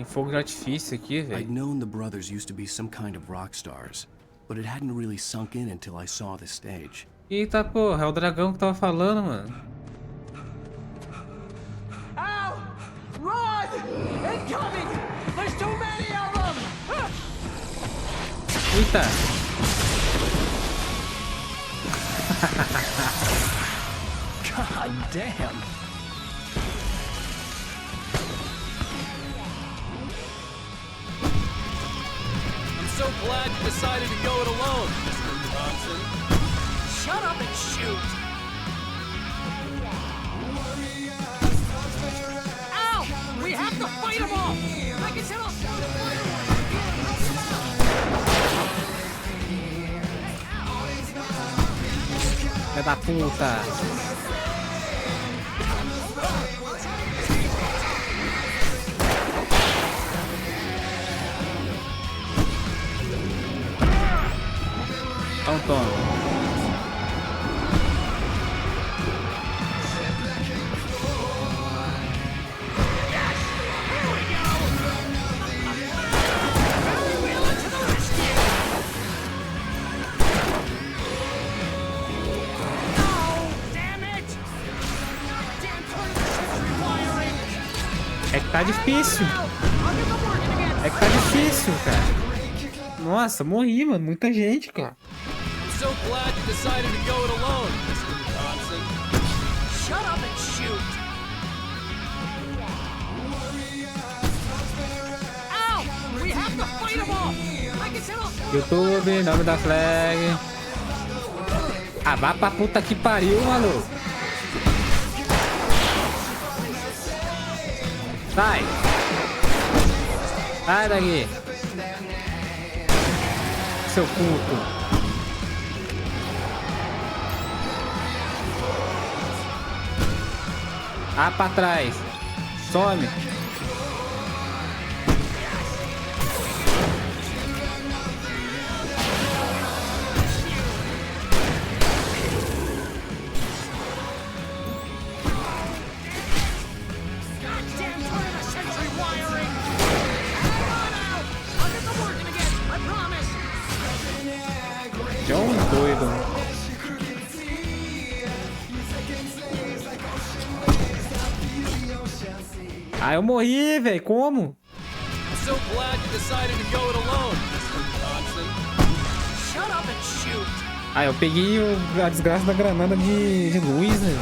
Tem fogo de artifício aqui, I'd velho. known the brothers used to be some kind of rock stars, but it hadn't really sunk in until I saw the stage. Eita porra, é o dragão que tava falando, mano. Ow! Run! Incoming! There's too many of them! Eita! God damn! I'm so glad you decided to go it alone, Mr. Thompson. Shut up and shoot! Ow! We have to fight them all! I can tell Filha da puta! Então toma. É que tá difícil. É que tá difícil, cara. Nossa, morri, mano. Muita gente, cara. I'm so glad you decided to go it alone, Mr. Thompson. Shut up and shoot! Ow! We have to fight them all! I can tell YouTube, nome da flag. Ah, vá pra puta que pariu, maluco. Sai. Sai daqui. Seu puto. Ah, pra trás. Some. É um doido. Ah, eu morri, velho. Como? I'm so glad you decided to go it alone, Mr. Thompson. Shut up and shoot! Ah, eu peguei a desgraça da granada de luz, né?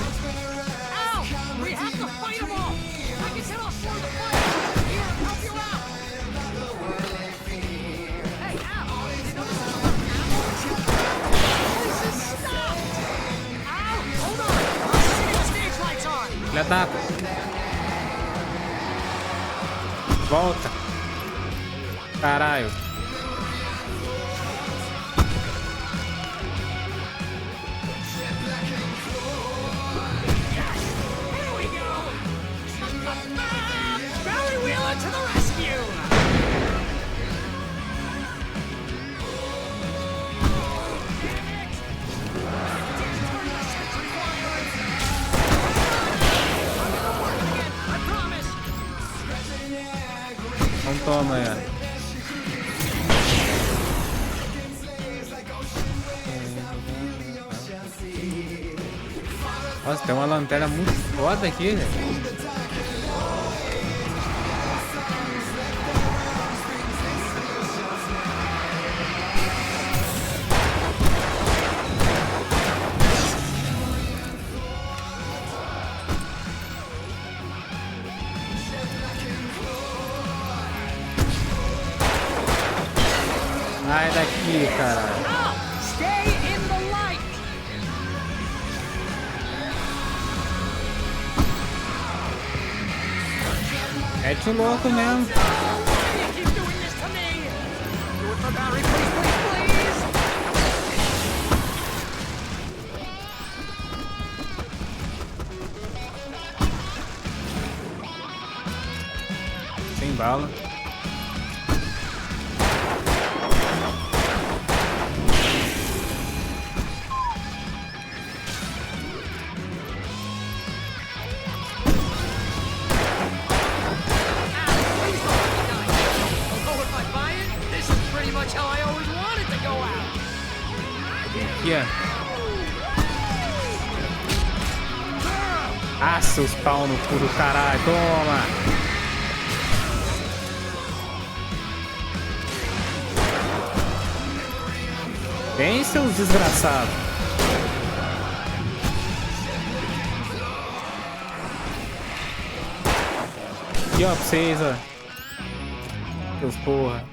Ow! We have to fight them all! I can tell for the fight! Here, help you out! Hey, ow! This is stopped! Ow! Hold on! I'll see the stage lights on! Filha da... Volta. Caralho. Here we go! Barry Wheeler to the rescue! I promise! Então toma aí. Nossa, tem uma lanterna muito foda aqui, né? Sai daqui, caralho. Ow! Stay in the light! Mete o louco mesmo. Why do you keep doing this to me? Do it for Barry, please, please, please! Sem bala. Ah, seus pau no cu do caralho, toma! Vem, seus desgraçados! Aqui, ó, pra vocês, ó. Seus porra.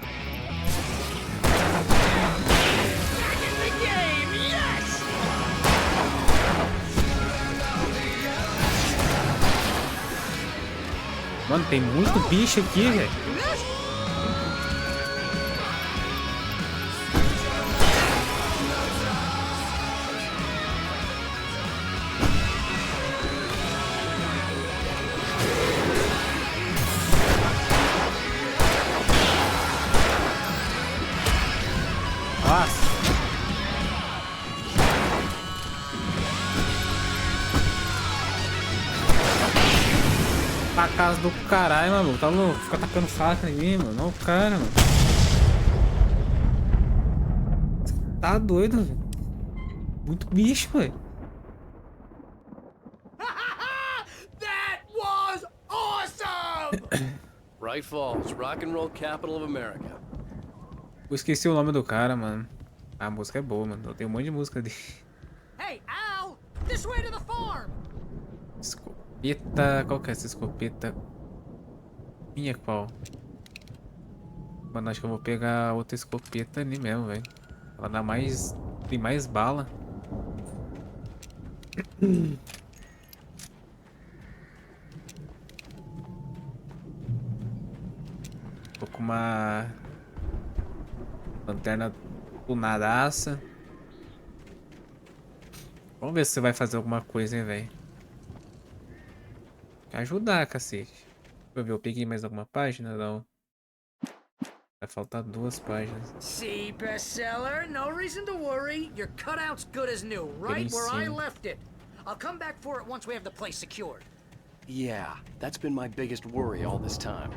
Mano, tem muito bicho aqui, velho. Nossa. Pra casa do caralho, mano. Tá louco? Fica atacando faca em mim, mano. Não, cara, mano. Tá doido, velho. Muito bicho, velho. That was awesome! Bright Falls, rock and roll capital of America. Eu esqueci o nome do cara, mano. A música é boa, mano. Eu tenho um monte de música dele. Hey, Al! This way to the farm! Escopeta. Qual que é essa escopeta? Minha qual? Mano, acho que eu vou pegar outra escopeta ali mesmo, velho. Ela dá mais. Tem mais bala. Tô com uma lanterna tunadaça. Vamos ver se você vai fazer alguma coisa, hein, velho. Quer ajudar, cacete. Deixa eu ver, eu peguei mais alguma página? Não. Vai faltar 2 páginas. See, bestseller? No reason to worry. Your cutout's good as new, right where I left it. I'll come back for it once we have the place secured. Yeah, that's been my biggest worry all this time.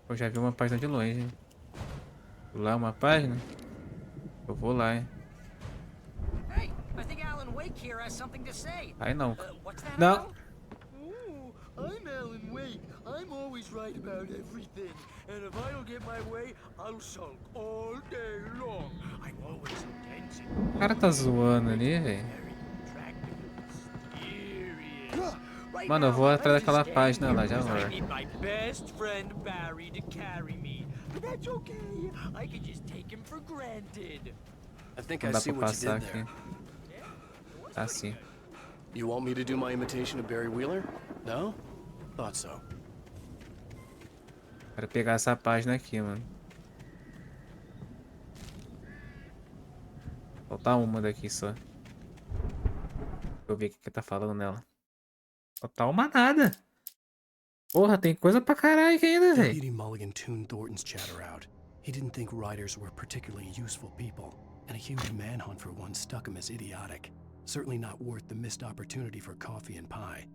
Eu já vi uma página de longe, hein? Lá uma página? Eu vou lá, hein? Hey, I think Alan Wake here has something to say. Aí não. What's that? Não. Al? Ooh, I'm Alan Wake. I'm always right about everything. And if I don't get my way, I'll sulk all day long. I'm always intense O cara tá zoando ali, velho. Right Mano, eu now, vou I'm atrás just daquela staying página here lá, já because I vai. need my best friend Barry to carry me. But that's okay. I can just take him for granted. I think Não I dá see pra what you passar did aqui. there. Tá sim. You want me to do my imitation of Barry Wheeler? No? Thought so. Quero pegar essa página aqui, mano. Falta uma daqui só. Deixa eu ver o que tá falando nela. Falta uma nada. Porra, tem coisa pra caralho aqui ainda, velho. Deputy Mulligan tuned Thornton's chatter out. He didn't think riders were particularly useful people, and a huge manhunt for one struck him as idiotic. Certainly not worth the missed opportunity for coffee and pie.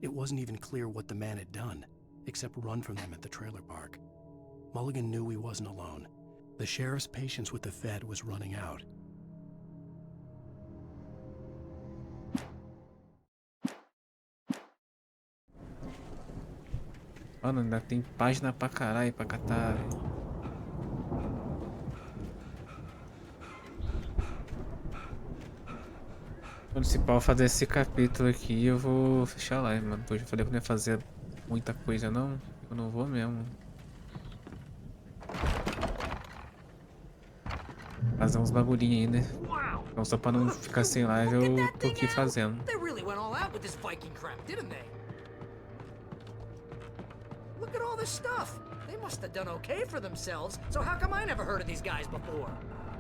It wasn't even clear what the man had done, except run from them at the trailer park. Mulligan knew he wasn't alone. The sheriff's patience with the Fed was running out. Mano, ainda tem página pra caralho pra catar, velho. Quando se pau fazer esse capítulo aqui, eu vou fechar lá, mano. Hoje eu falei que não ia fazer muita coisa, não. Eu não vou mesmo. Fazer uns bagulhinhos ainda. Então só pra não ficar sem live, eu tô aqui fazendo. They really went all out with this Viking crap, didn't they? Look at all this stuff. They must have done okay for themselves. So how come I never heard of these guys before?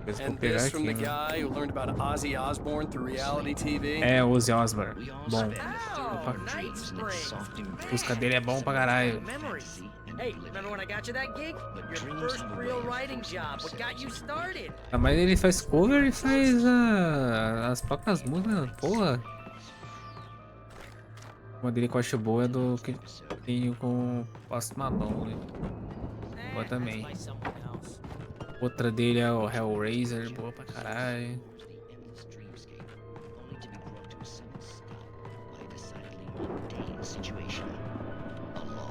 Coisa pra eu And pegar this from aqui, the mano. guy who learned about Ozzy Osbourne through reality TV. É, Ozzy Osbourne. Bom. Oh, Night Springs. A música dele é bom pra caralho. Memories. Hey, remember when I got you that gig? Your first real writing job. What got you started? Ah, mas ele faz cover e faz as próprias músicas, porra. Uma dele que eu acho boa é do que tem com o Post Malone. Boa também. By someone else. Outra dele é o Hellraiser, boa pra caralho.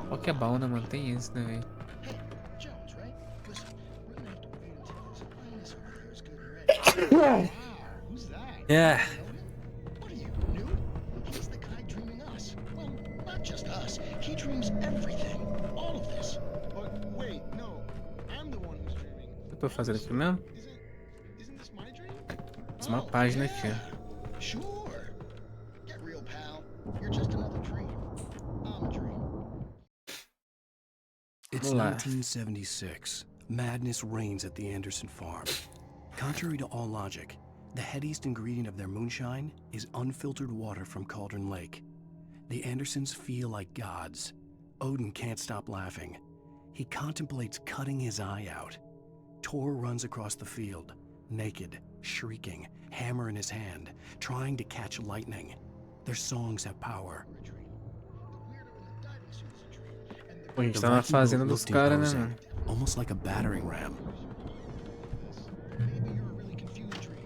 Qual que é bom, né, mano? Tem isso, né, velho? Jones, right? Listen, we're gonna have to wait until this highness over here is good and ready. Wow, who's that? É. Know him? What are you, new? He's the guy dreaming us. Well, not just us. He dreams everything. All of this. But wait, no. I'm the one who's dreaming. O que eu tô fazendo aqui mesmo? Isn't this my dream? Fiz uma Oh, página aqui, yeah. ó. Sure. Get real, pal. You're just another dream. I'm a dream. It's Vamos lá. 1976. Madness reigns at the Anderson farm. Contrary to all logic, the headiest ingredient of their moonshine is unfiltered water from Cauldron Lake. The Andersons feel like gods. Odin can't stop laughing. He contemplates cutting his eye out. Tor runs across the field, naked, shrieking, hammer in his hand, trying to catch lightning. Their songs have power. Pô, a gente The tá na Viking fazenda boat dos looked caras, né, imposing, mano? almost like a battering ram. Maybe you're a really confused dream.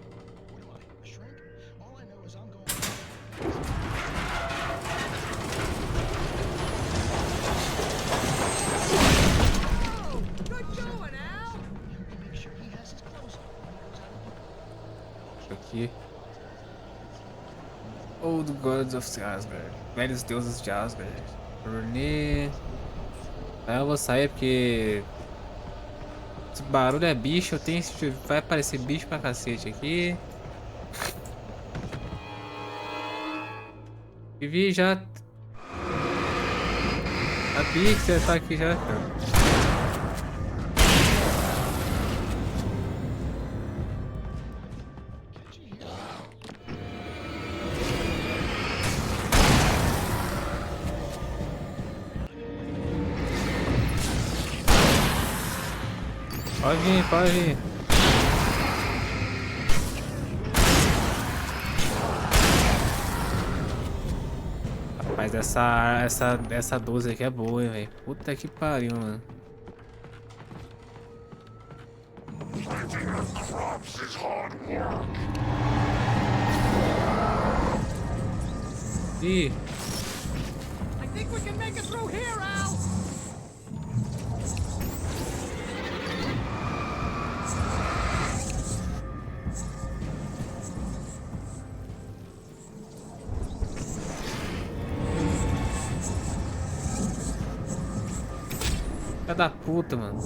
What am I, a shrink? All I know is I'm going. Oh, good going, Al. Make sure he has his clothes on when he goes out of the Aqui. Old Gods of Asgard. Velhos deuses de Asgard. Turnê. Aí eu vou sair porque esse barulho é bicho, eu tenho vai aparecer bicho pra cacete aqui. E vi já. Sabia que você ia estar aqui já, cara. Pode vir, pode vir. Rapaz, essa 12 aqui é boa, hein, velho. Puta que pariu, mano. Ih, I think we can make it through here, Al. filha da puta, mano.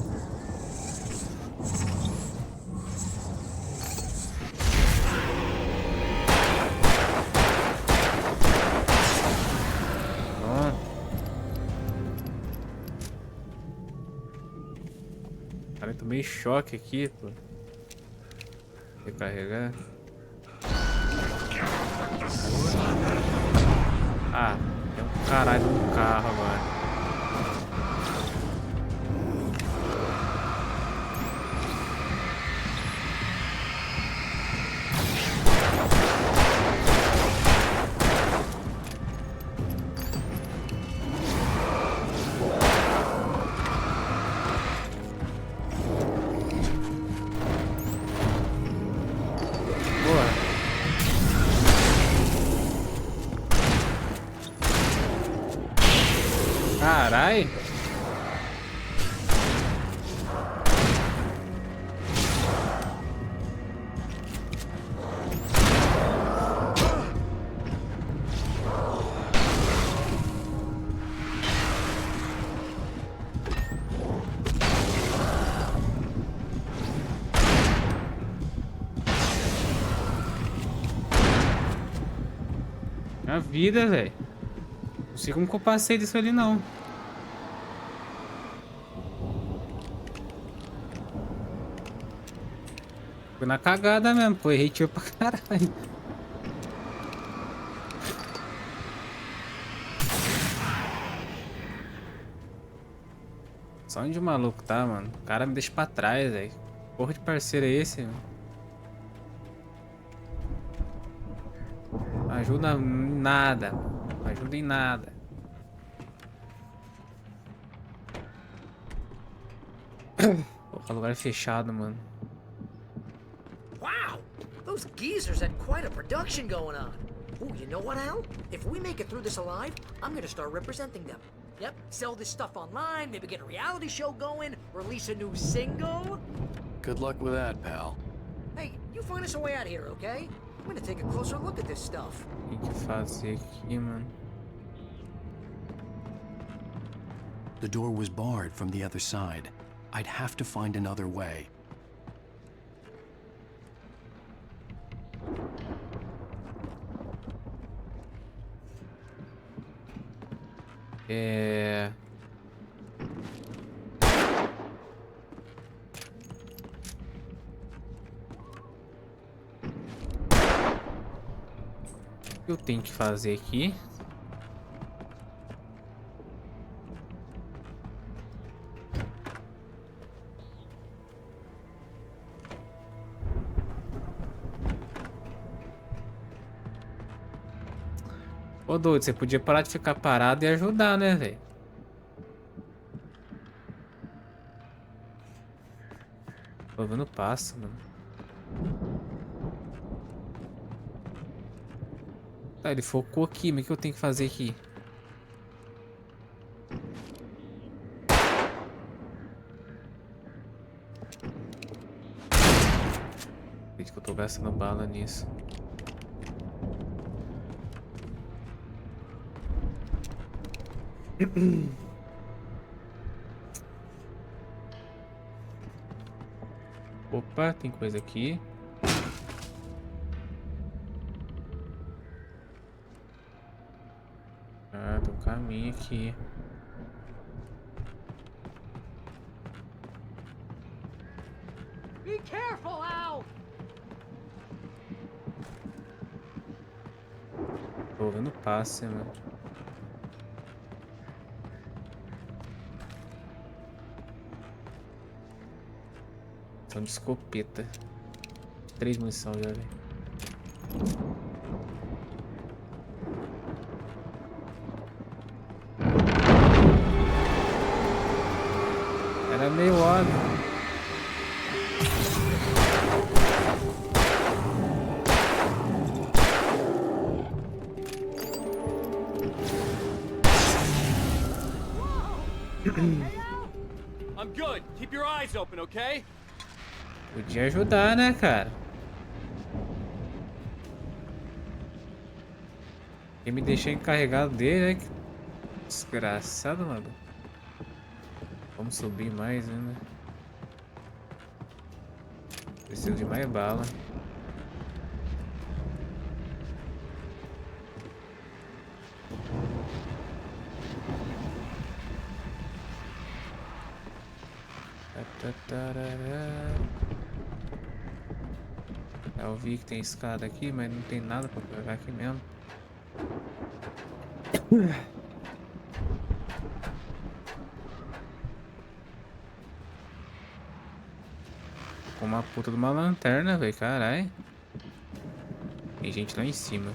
Cara, eu tomei choque aqui, pô. Recarregar. Ah, tem um caralho no carro agora. Carai! A vida, velho. Não sei como que eu passei disso ali, não. Foi na cagada mesmo, pô. Errei tiro pra caralho. Só onde o maluco tá, mano. O cara me deixa pra trás, velho. Porra de parceiro é esse, mano? Ajuda em nada. Não ajuda em nada. Porra, o lugar é fechado, mano. Wow! Those geezers had quite a production going on. Ooh, you know what, Al? If we make it through this alive, I'm gonna start representing them. Yep, sell this stuff online, maybe get a reality show going, release a new single. Good luck with that, pal. Hey, you find us a way out of here, okay? I'm gonna take a closer look at this stuff. O que fazer aqui, mano? The door was barred from the other side. I'd have to find another way. É... O que eu tenho que fazer aqui? Ô doido, você podia parar de ficar parado e ajudar, né, velho? Tô vendo passo, mano. Tá, ele focou aqui, mas o que eu tenho que fazer aqui? Acredito que eu tô gastando bala nisso. Opa, tem coisa aqui. Ah, tem um caminho aqui. Be careful, Al! Tô vendo passe, mano. São de escopeta. 3 munição já, velho. Era meio óbvio. I'm good. Keep your eyes open, okay? Podia ajudar, né, cara? Quem me deixou encarregado dele, né? Que desgraçado, mano. Vamos subir mais ainda. Preciso de mais bala. Eu vi que tem escada aqui, mas não tem nada pra pegar aqui mesmo. Com uma puta de uma lanterna, velho, caralho. Tem gente lá em cima.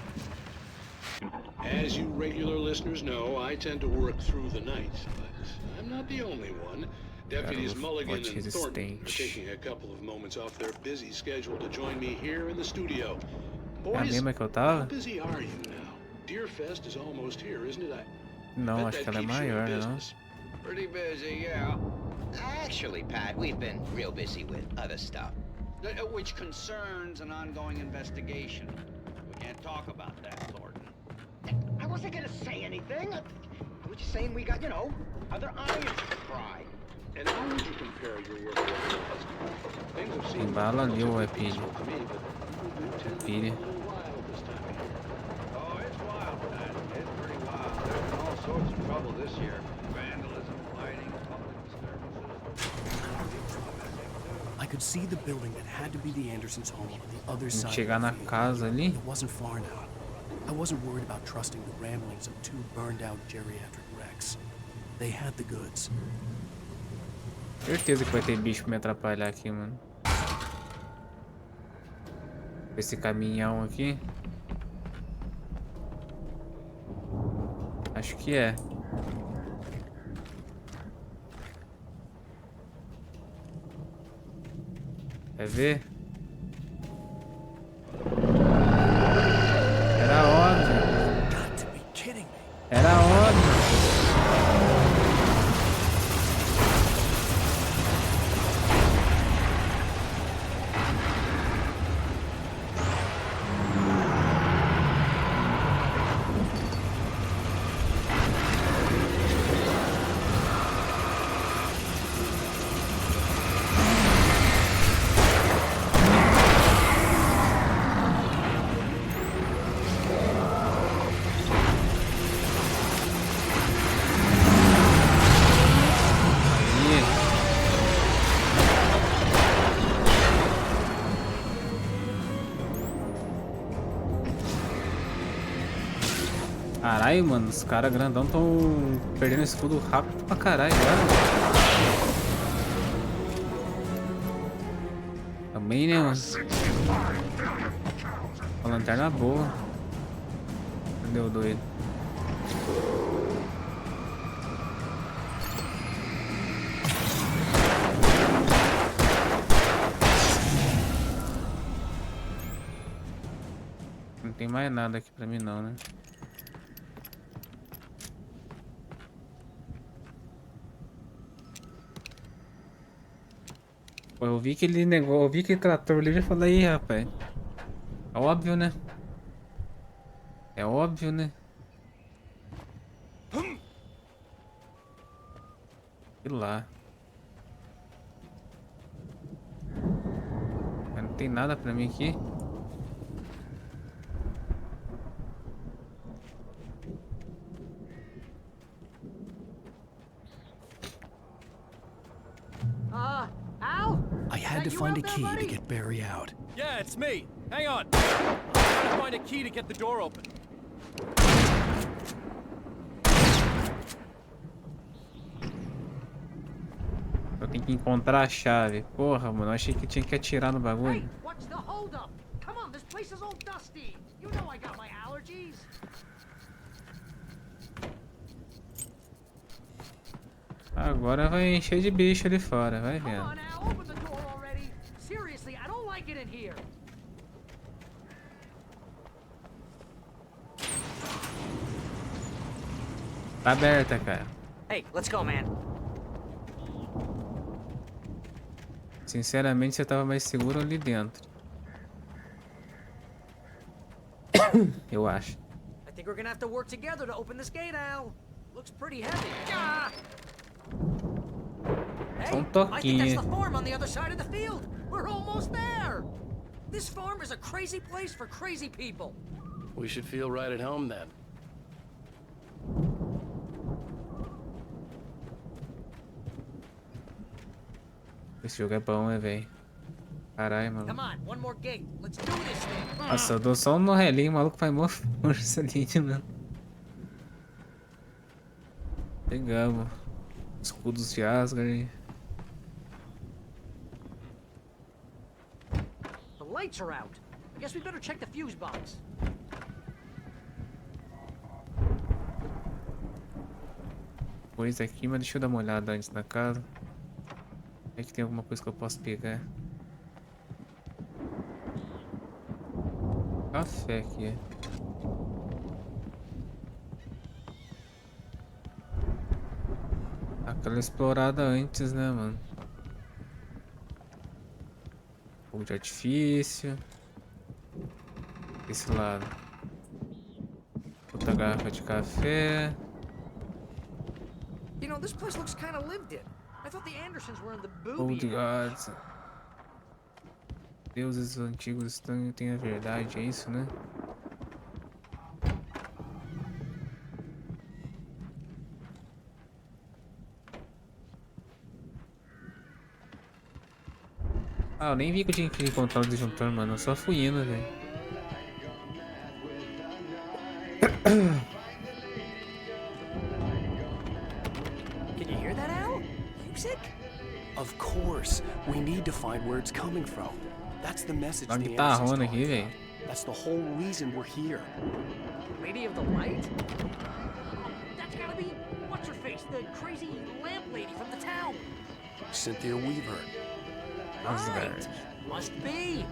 As you regular listeners know, I tend to work through the night, but I'm not the only one. Deputies Mulligan and Thornton are taking a couple of moments off their busy schedule to join me here in the studio. É a Boys, mesma que eu how tava? busy are you now? Deerfest is almost here, isn't it? Não, bet acho que that ela é keeps you in maior, né, não? business. Pretty busy, yeah. Actually, Pat, we've been real busy with other stuff, which concerns an ongoing investigation. We can't talk about that, Thornton. I wasn't gonna say anything. I was just saying we got, you know, other irons to fry. And how would you compare your work with your husband? Things have Tem seemed bala ali ou é relatively pilha? peaceful to me, but you do tend to be a Pilha. little wild this time of year. Oh, it's wild, Pat. It's pretty wild. There's been all sorts of trouble this year. Vandalism, fighting, public disturbances. I could see the building that had to be the Andersons' home on the other Tem side que chegar of the na field. casa ali. It wasn't far now. I wasn't worried about trusting the ramblings of two burned-out geriatric wrecks. They had the goods. Certeza que vai ter bicho pra me atrapalhar aqui, mano. Esse caminhão aqui. Acho que é. Quer ver? Era óbvio. Got to be kidding me. Era óbvio. Caralho, mano, os caras grandão tão perdendo escudo rápido pra caralho agora. Também, né, mano? A lanterna boa. Cadê o doido? Não tem mais nada aqui pra mim não, né? Pô, eu vi que ele negou, eu vi que ele tratou ali e falei, aí, rapaz. É óbvio, né? É óbvio, né? E lá. Mas não tem nada pra mim aqui. Al? I had to find a key to get Barry out. Yeah, it's me. Hang on. I'm trying to find a key to get the door open. Eu tenho que encontrar a chave. Porra, mano, eu achei que tinha que atirar no Hey, bagulho. what's the holdup? Come on, this place is all dusty. You know I got my allergies. Agora vai encher de bicho ali fora, vai Come vendo. on, Al, open the door already. Seriously, I don't like it in here. Tá aberta, cara. Hey, let's go, man. Sinceramente, você tava mais seguro ali dentro. Eu acho. I think we're gonna have to work together to open this gate, Al. Looks pretty heavy. Ah! Hey, Um I think that's toquinho. the farm on the other side of the field. We're almost there. This farm is a crazy place for crazy people. We should feel right at home then. Esse jogo é bom, né, velho? Caralho, Come mano. on, one more gate. Let's do this thing. Nossa, eu dou só um no relinho, o maluco faz mó força ali, mano. Pegamos. Escudos de Asgard. The lights are out. I guess we better check the fuse box. Coisa aqui, mas deixa eu dar uma olhada antes na casa. É que tem alguma coisa que eu posso pegar. Café aqui. Aquela explorada antes, né, mano? Fogo de artifício. Esse lado. Outra garrafa de café. You know, this place looks kind of lived in. I thought the Andersons were in the Old booby. gods. Deuses antigos têm a verdade, é isso, né? Ah, eu nem vi que eu tinha que encontrar o disjuntor, mano. Eu só fui indo, velho. Can you hear that, Al? Music? Of course. We need to find where it's coming from. That's the message Uma the Andersons guitarrona talked aqui, velho. about. That's the whole reason we're here. Lady of the Light? Oh, that's gotta be what's her face, the crazy lamp lady from the town. Cynthia Weaver. Right. Must be.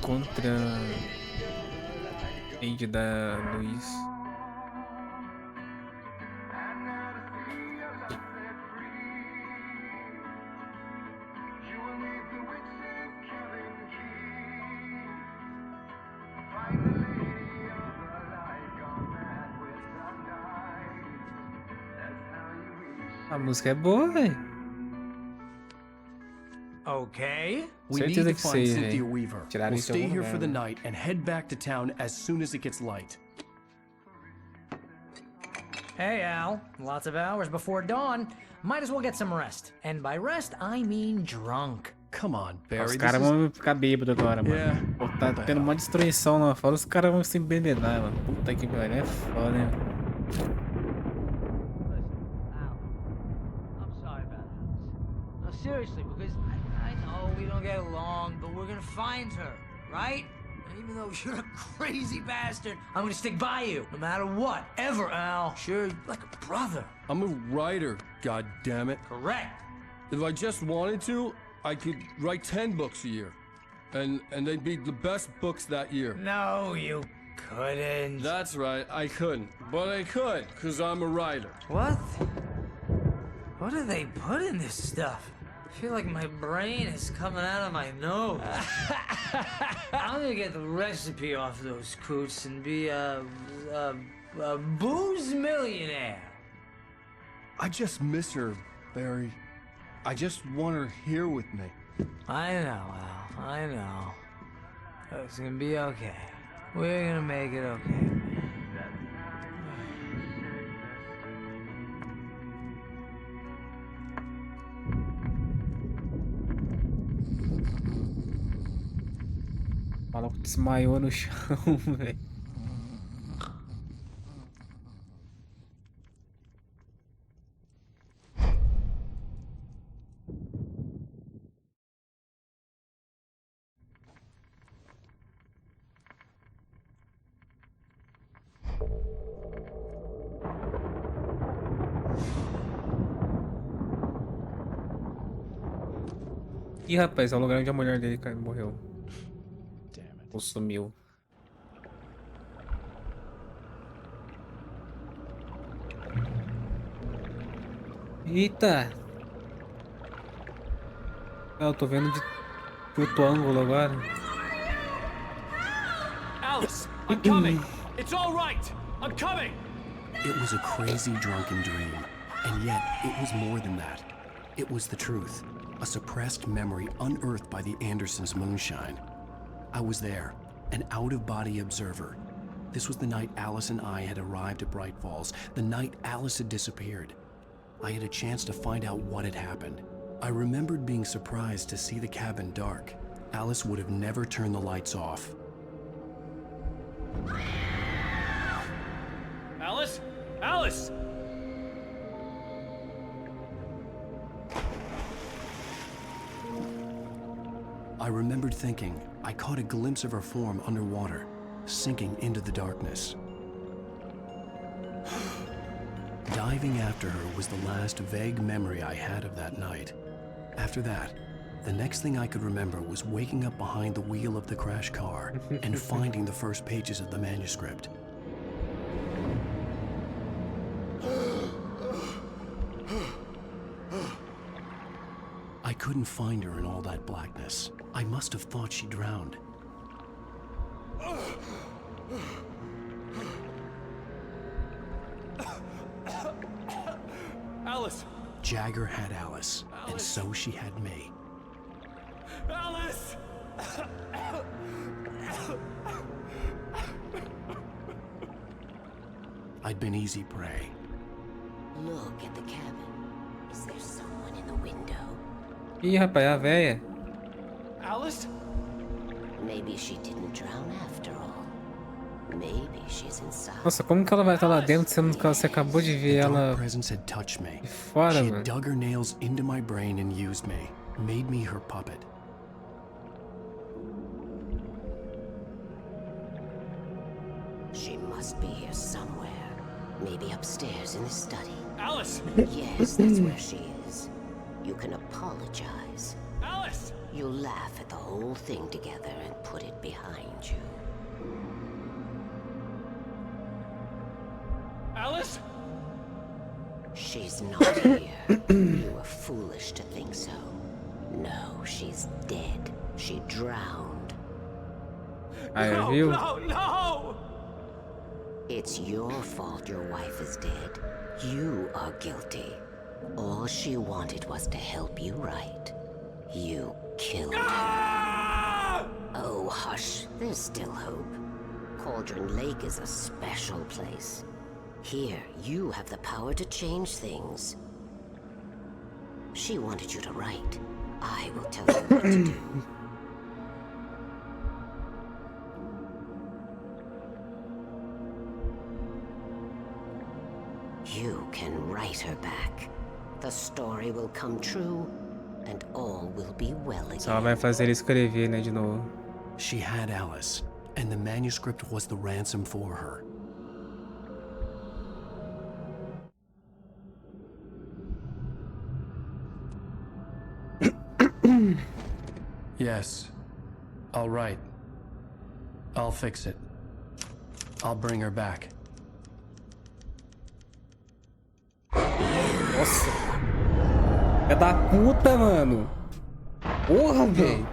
Contra Andy da Luiz. A música é boa, velho. Okay. We need Certeza to que find sei, Cynthia velho. Weaver. Tiraram We'll isso de stay algum here lugar, for the velho. night and head back to town as soon as it gets light. Hey, Al. Lots of hours before dawn. Might as well get some rest. And by rest, I mean drunk. Come on, Os Barry. caras vão ficar bêbados agora, mano. Yeah. Pô, tá tendo uma destruição lá fora, os caras vão se embebedar, mano. Puta que pariu, é foda, hein? I'm sorry about this. No, seriously, because I know we don't get along, but we're gonna find her, right? And even though you're a crazy bastard, I'm gonna stick by you, no matter what, ever, Al. Sure, you're like a brother. I'm a writer, goddammit. Correct. If I just wanted to, I could write 10 books a year. And they'd be the best books that year. No, you couldn't. That's right, I couldn't. But I could, because I'm a writer. What? What do they put in this stuff? I feel like my brain is coming out of my nose. I'm gonna get the recipe off those coots and be a booze millionaire. I just miss her, Barry. I just want her here with me. I know, Al. I know. It's gonna be okay. We're gonna make it okay. O maluco desmaiou no chão, velho. Ih, rapaz, é o lugar onde a mulher dele morreu. Ou sumiu. Eita! Eu tô vendo de outro ângulo agora. Alice, I'm coming. It's all right. I'm coming. It was a crazy drunken dream, and yet it was more than that. It was the truth, a suppressed memory unearthed by the Andersons' moonshine. I was there, an out-of-body observer. This was the night Alice and I had arrived at Bright Falls, the night Alice had disappeared. I had a chance to find out what had happened. I remembered being surprised to see the cabin dark. Alice would have never turned the lights off. Alice? Alice! I remembered thinking I caught a glimpse of her form underwater, sinking into the darkness. Diving after her was the last vague memory I had of that night. After that, the next thing I could remember was waking up behind the wheel of the crash car and finding the first pages of the manuscript. I couldn't find her in all that blackness. I must have thought she drowned. Alice! Jagger had Alice, and so she had me. Alice! I'd been easy prey. Look at the cabin. Is there someone in the window? Ih, rapaz, é a véia. Alice? Maybe she didn't drown after all. Maybe she's inside. Nossa, como que ela vai estar lá dentro sendo que você acabou de ver The dark ela presence had touched me. de fora, She mano? had dug her nails into my brain and used me, made me her puppet. She must be here somewhere. Maybe upstairs in the study. Alice! Yes, that's where she is. You can apologize. Alice! You'll laugh at the whole thing together and put it behind you. Alice? She's not here. You were foolish to think so. No, she's dead. She drowned. No, no! It's your fault your wife is dead. You are guilty. All she wanted was to help you right. You killed her. Oh, hush. There's still hope. Cauldron Lake is a special place. Here, you have the power to change things. She wanted you to write. I will tell you what to do. You can write her back. The story will come true, and all will be well again. Só vai fazer ele escrever, né, de novo. She had Alice, and the manuscript was the ransom for her. Yes. All right. I'll fix it. I'll bring her back. Nossa. É da puta, mano. Porra, velho.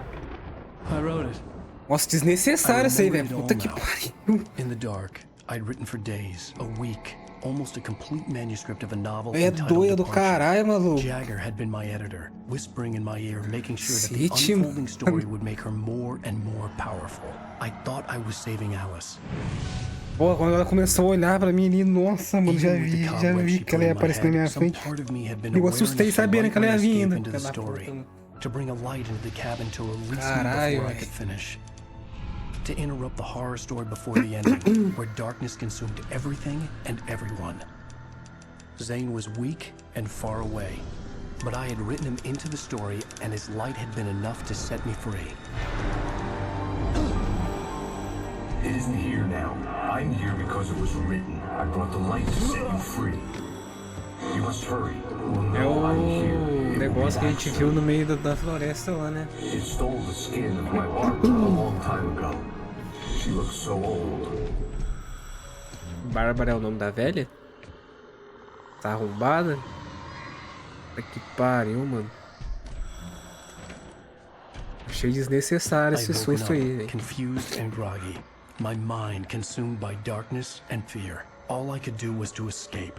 I wrote it. Nossa, desnecessário isso aí, velho. Puta que pariu. In the dark, I'd written for days, a week, almost a complete manuscript of a novel É doido do caralho, maluco. Jagger had been my editor, whispering in my ear, making sure that the unfolding story would make her more and more powerful. I thought I was saving Alice. Pô, quando ela começou a olhar pra mim ali, nossa, mano, já vi que ela ia aparecer na minha frente. Eu assustei sabendo que ela ia vir ainda. To bring a light into the cabin to release me before I could finish. To interrupt the horror story before the ending, where darkness consumed everything and everyone. Zane was weak and far away, but I had written him into the story, and his light had been enough to set me free. It isn't here now. I'm here because it was written. I brought the light to set you free. You must hurry. É o negócio que a gente viu no meio da floresta lá, né? It stole the skin of my armor a long time ago. She looks so old. Bárbara é o nome da velha? Tá arrombada? Puta que pariu, mano. Achei desnecessário esse susto aí, velho. Confused and groggy, my mind consumed by darkness and fear. All I could do was to escape.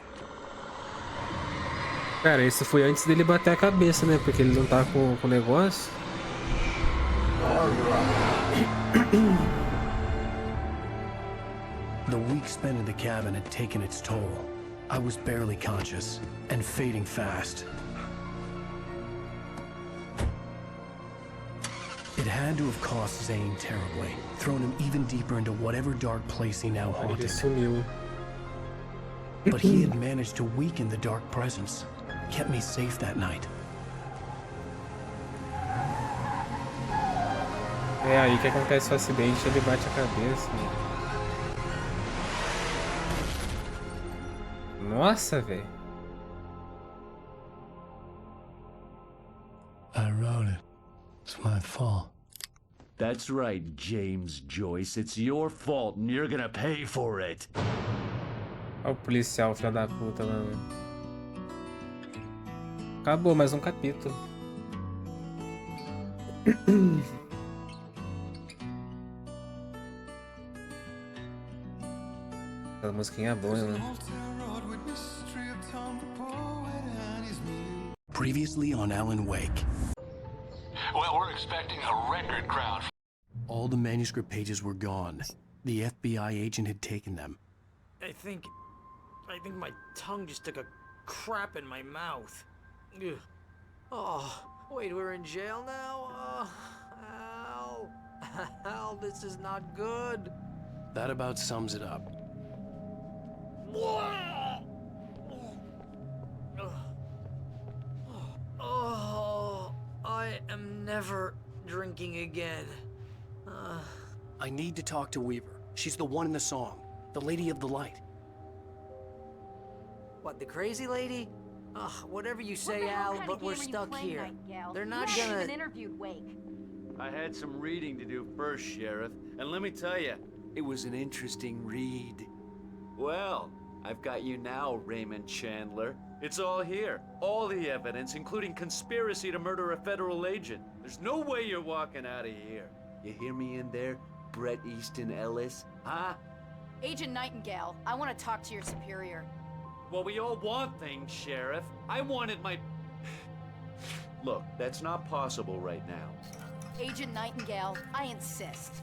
Cara, isso foi antes dele bater a cabeça, né? Porque ele não tá com o negócio. The week spent in the cabin had taken its toll. I was barely conscious and fading fast. It had to have cost Zane terribly, thrown him even deeper into whatever dark place he now haunted. But he had managed to weaken the dark presence, kept me safe that night. É aí que acontece o acidente, ele bate a cabeça. Nossa, velho. I wrote it. It's my fault. That's right, James Joyce. It's your fault and you're gonna pay for it. Olha o policial, filho da puta, mano. Acabou mais um capítulo. Essa musiquinha é boa, mano. Previously on Alan Wake. Well, we're expecting a record crowd. All the manuscript pages were gone. The FBI agent had taken them. I think my tongue just took a crap in my mouth. Ugh. Oh, wait, we're in jail now? Al. Al, this is not good. That about sums it up. Oh, I am never drinking again. I need to talk to Weaver. She's the one in the song, the Lady of the Light. What, the crazy lady? Ugh, whatever you say, What the hell Al, kind but of we're game are you stuck playing, here. Nightingale? They're You not haven't gonna... even interviewed Wake. I had some reading to do first, Sheriff, and let me tell you, it was an interesting read. Well, I've got you now, Raymond Chandler. It's all here. All the evidence, including conspiracy to murder a federal agent. There's no way you're walking out of here. You hear me in there, Bret Easton Ellis? Huh? Agent Nightingale, I want to talk to your superior. Well, we all want things, Sheriff. I wanted my... Look, that's not possible right now. Agent Nightingale, I insist.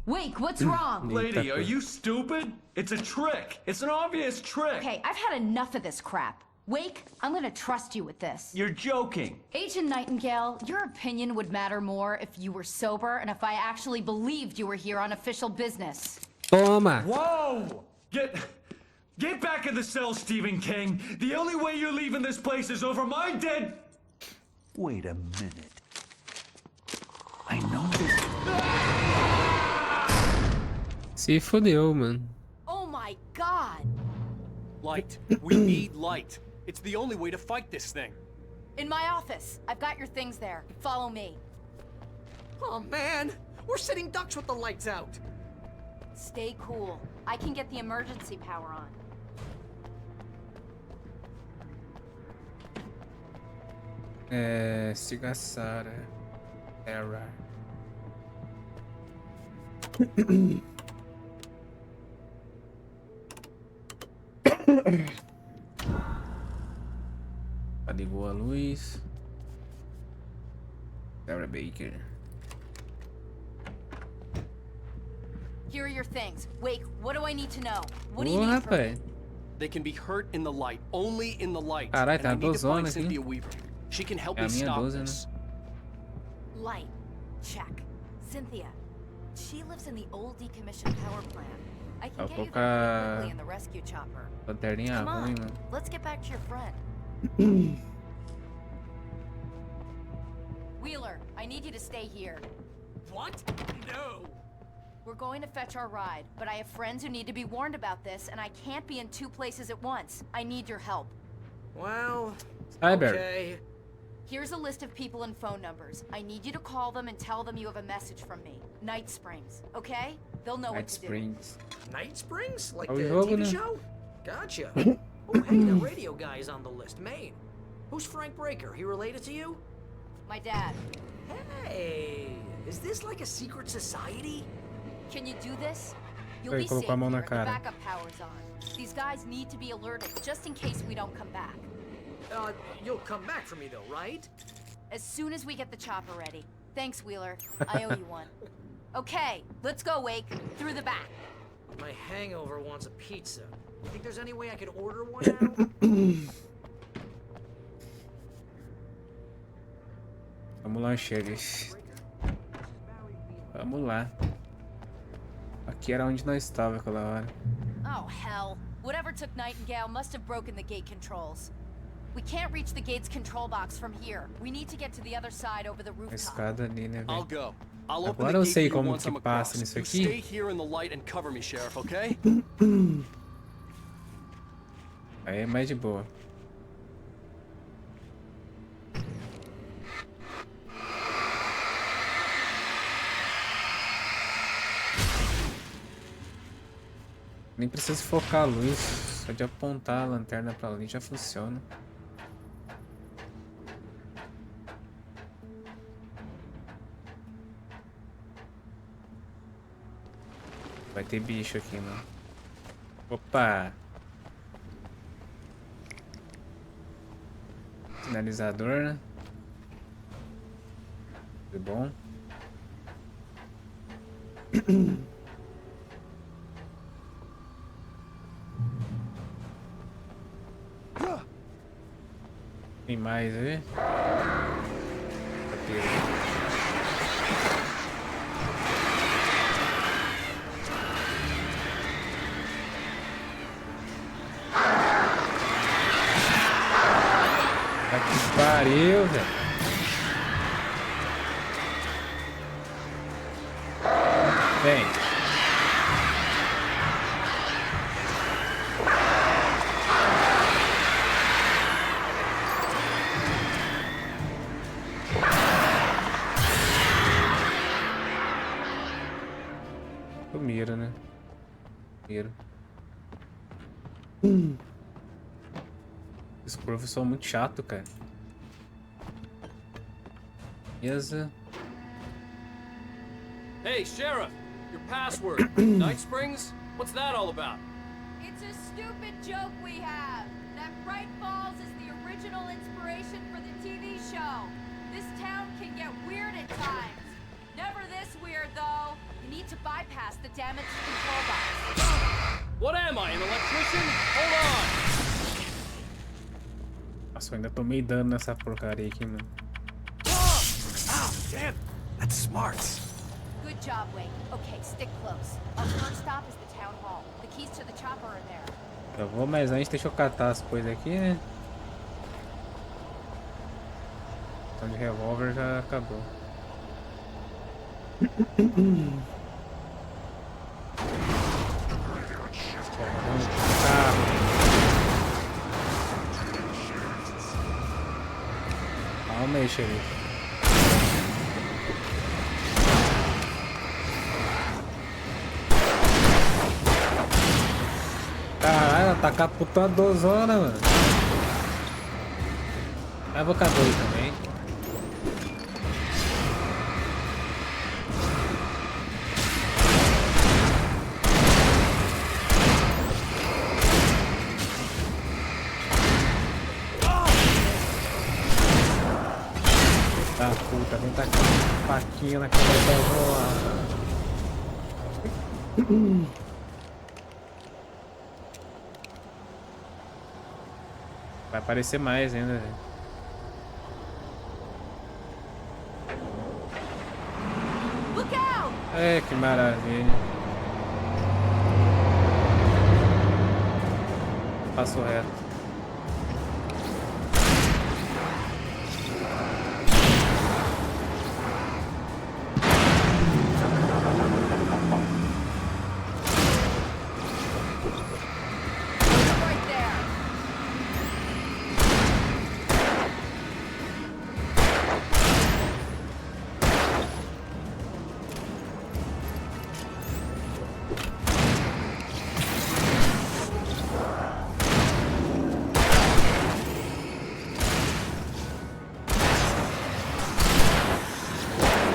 Wake, what's wrong? Lady, are you stupid? It's a trick. It's an obvious trick. Okay, I've had enough of this crap. Wake, I'm gonna trust you with this. You're joking. Agent Nightingale, your opinion would matter more if you were sober and if I actually believed you were here on official business. Toma! Whoa! Get back in the cell, Stephen King. The only way you're leaving this place is over my dead... Wait a minute. I know this... Se fodeu, mano. Oh my god! Light. We need light. It's the only way to fight this thing. In my office. I've got your things there. Follow me. Oh, man! We're sitting ducks with the lights out! Stay cool. I can get the emergency power on. Siga Sara. Era. Ligou a luz. Sarah Baker. Here are your things. Wake, what do I need to know? What do you Ô, need from me? rapaz. They can be hurt in the light, only in the light. Carai, and tá I need to dozona find aqui. Cynthia Weaver. She can help É a me minha stop 12, né? this. Light. Check. Cynthia. She lives in the old decommissioned power plant. I can Tá get you pouca there pretty quickly in the rescue chopper. lanterninha Come on, ruim, mano. let's get back to your friend. Wheeler, I need you to stay here. What? No! We're going to fetch our ride, but I have friends who need to be warned about this, and I can't be in two places at once. I need your help. Well, Cyber. okay. Here's a list of people and phone numbers. I need you to call them and tell them you have a message from me. Night Springs, okay? They'll know what Night to Springs. Night Springs? Like Are the we jogo, TV né? show? Gotcha. Oh, hey, the radio guy is on the list. Maine. Who's Frank Breaker? He related to you? do. My dad. Hey, is this like a secret society? Can you do this? You'll Ele be safe colocou a mão na here. The cara. backup power's on. These guys need to be alerted, just in case we don't come back. You'll come back for me though, right? As soon as we get the chopper ready. Thanks, Wheeler. I owe you one. Okay, let's go, Wake. Through the back. My hangover wants a pizza. You think there's any way I could order one now? Vamos lá, xerife. Vamos lá. Aqui era onde nós estávamos aquela hora. Oh, hell. Whatever took Nightingale must have broken the gate controls. We can't reach the gate's control box from here. We need to get to the other side over the A rooftop. escada ali, né, I'll velho? go. I'll open Agora the eu gate sei for you como once que I'm passa across. nisso You aqui. stay here in the light and cover me, Sheriff, okay? Aí é mais de boa. Nem precisa focar a luz, só de apontar a lanterna pra ali já funciona. Vai ter bicho aqui, mano. Opa! Sinalizador, né? Tudo bom? Tem mais aí? Tá que pariu, velho. Vem. Mira, né? Mira. Esse professor é muito chato, cara. Beleza. Hey, Sheriff! Your password. Night Springs? What's that all about? It's a stupid joke we have. That Bright Falls is the original inspiration for the TV show. This town can get weird at times. Never this weird, though. You need to bypass the damaged control box. What am I, an electrician? Hold on! Nossa, eu ainda tomei dano nessa porcaria aqui, mano. Oh, damn! That's smart. Good job, Wade. Okay, stick close. Our first stop is the town hall. The keys to the chopper are there. Eu vou, mas antes deixa eu catar as coisas aqui, né? Então de revólver já acabou. Calma aí, xerife. Caralho, tá caputando a dozona, mano. Eu vou catar aí também. Tá puta, vem tacar faquinha na cabeça da voa. Vai aparecer mais ainda, velho. É, que maravilha. Passo reto.